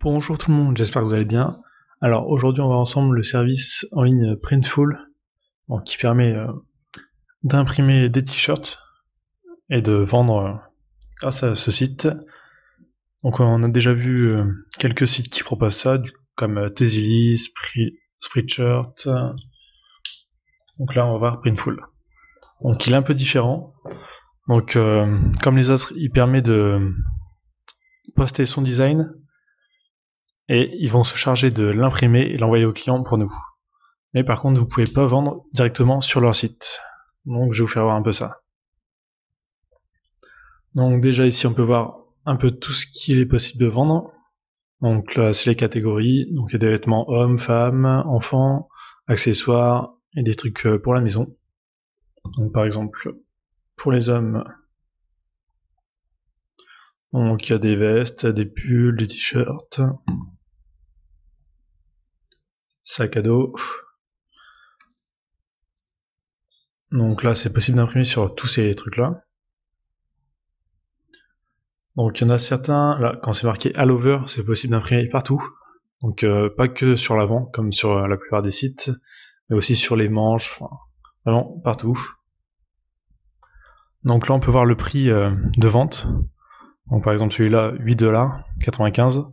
Bonjour tout le monde, j'espère que vous allez bien. Alors aujourd'hui on va voir ensemble le service en ligne Printful, qui permet d'imprimer des t-shirts et de vendre grâce à ce site. Donc on a déjà vu quelques sites qui proposent ça, comme Tezily, Spreadshirt. Donc là on va voir Printful. Donc il est un peu différent. Donc comme les autres, il permet de poster son design et ils vont se charger de l'imprimer et l'envoyer au client pour nous. Mais par contre, vous pouvez pas vendre directement sur leur site. Donc je vais vous faire voir un peu ça. Donc déjà ici, on peut voir un peu tout ce qu'il est possible de vendre. Donc là, c'est les catégories. Donc il y a des vêtements hommes, femmes, enfants, accessoires et des trucs pour la maison. Donc par exemple, pour les hommes, donc il y a des vestes, des pulls, des t-shirts, sac à dos. Donc là, c'est possible d'imprimer sur tous ces trucs-là. Donc il y en a certains, là, quand c'est marqué all over, c'est possible d'imprimer partout. Donc pas que sur l'avant, comme sur la plupart des sites, mais aussi sur les manches, enfin, vraiment partout. Donc là, on peut voir le prix de vente. Donc par exemple, celui-là, 8,95 $.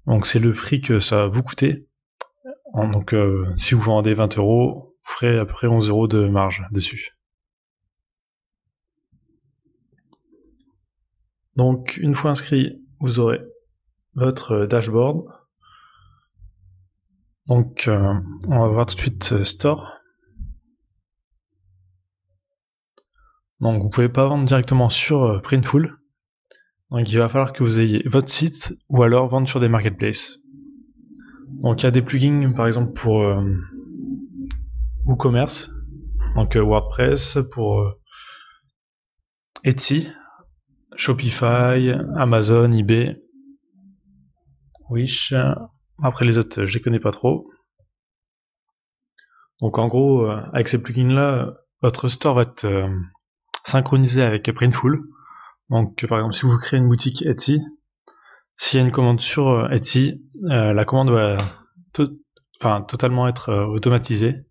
Donc c'est le prix que ça va vous coûter. Donc si vous vendez 20 €, vous ferez à peu près 11 € de marge dessus. Donc une fois inscrit, vous aurez votre dashboard. Donc on va voir tout de suite Store. Donc vous pouvez pas vendre directement sur Printful. Donc il va falloir que vous ayez votre site ou alors vendre sur des marketplaces. Donc il y a des plugins par exemple pour WooCommerce, donc WordPress, pour Etsy, Shopify, Amazon, eBay, Wish. Après les autres, je les connais pas trop. Donc en gros, avec ces plugins là, votre store va être synchronisé avec Printful. Donc par exemple si vous créez une boutique Etsy, s'il y a une commande sur Etsy, la commande va totalement être automatisée.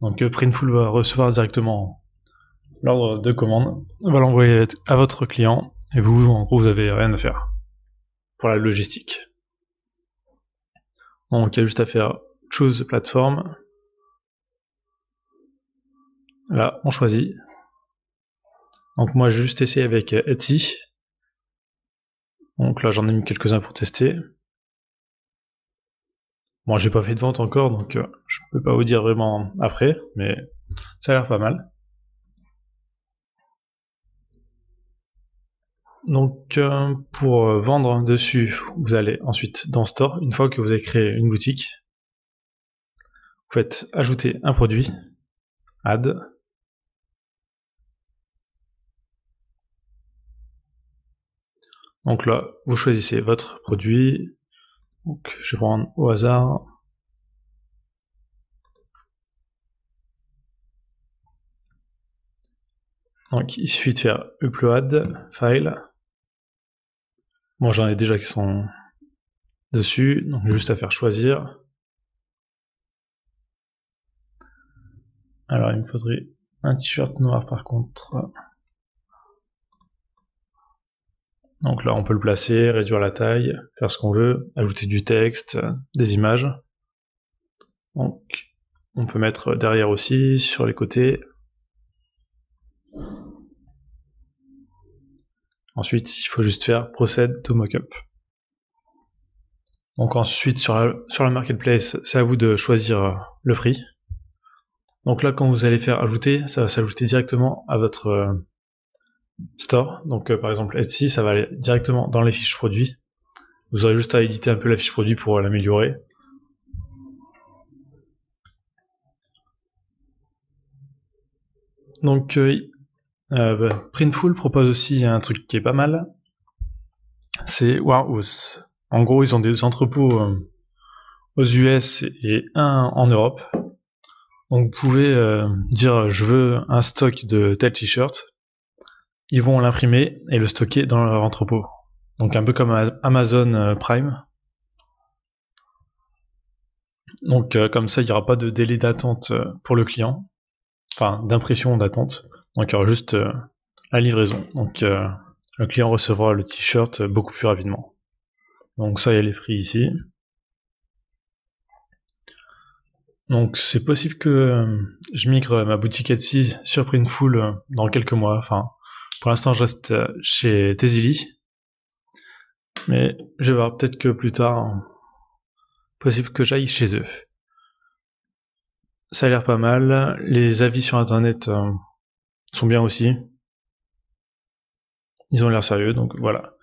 Donc Printful va recevoir directement l'ordre de commande, va l'envoyer à votre client, et vous, en gros, vous avez rien à faire pour la logistique. Donc il y a juste à faire Choose Platform. Là, on choisit. Donc moi, j'ai juste essayé avec Etsy. Donc là, j'en ai mis quelques-uns pour tester. Bon, j'ai pas fait de vente encore, donc je peux pas vous dire vraiment après, mais ça a l'air pas mal. Donc pour vendre dessus, vous allez ensuite dans Store. Une fois que vous avez créé une boutique, vous faites ajouter un produit, Add. Donc là, vous choisissez votre produit. Donc je vais prendre au hasard. Donc il suffit de faire Upload, File. Moi j'en ai déjà qui sont dessus, donc juste à faire choisir. Alors il me faudrait un t-shirt noir par contre. Donc là on peut le placer, réduire la taille, faire ce qu'on veut, ajouter du texte, des images. Donc on peut mettre derrière aussi, sur les côtés. Ensuite il faut juste faire Proceed to Mockup. Donc ensuite sur la marketplace, c'est à vous de choisir le prix. Donc là quand vous allez faire ajouter, ça va s'ajouter directement à votre store. Donc par exemple Etsy, ça va aller directement dans les fiches produits. Vous aurez juste à éditer un peu la fiche produit pour l'améliorer. Donc Printful propose aussi un truc qui est pas mal, c'est Warehouse. En gros ils ont des entrepôts aux US et un en Europe. Donc vous pouvez dire je veux un stock de tel t-shirt, ils vont l'imprimer et le stocker dans leur entrepôt. Donc un peu comme Amazon Prime. Donc comme ça, il n'y aura pas de délai d'attente pour le client, enfin d'impression d'attente. Donc il y aura juste la livraison. Donc le client recevra le t-shirt beaucoup plus rapidement. Donc ça, il y a les prix ici. Donc c'est possible que je migre ma boutique Etsy sur Printful dans quelques mois. Enfin, pour l'instant, je reste chez Tezili. Mais je vais voir, peut-être que plus tard, possible que j'aille chez eux. Ça a l'air pas mal. Les avis sur internet sont bien aussi. Ils ont l'air sérieux, donc voilà.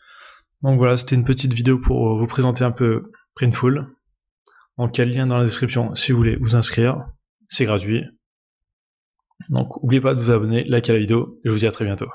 Donc voilà, c'était une petite vidéo pour vous présenter un peu Printful. Donc il y a le lien dans la description si vous voulez vous inscrire. C'est gratuit. Donc n'oubliez pas de vous abonner, liker la vidéo, et je vous dis à très bientôt.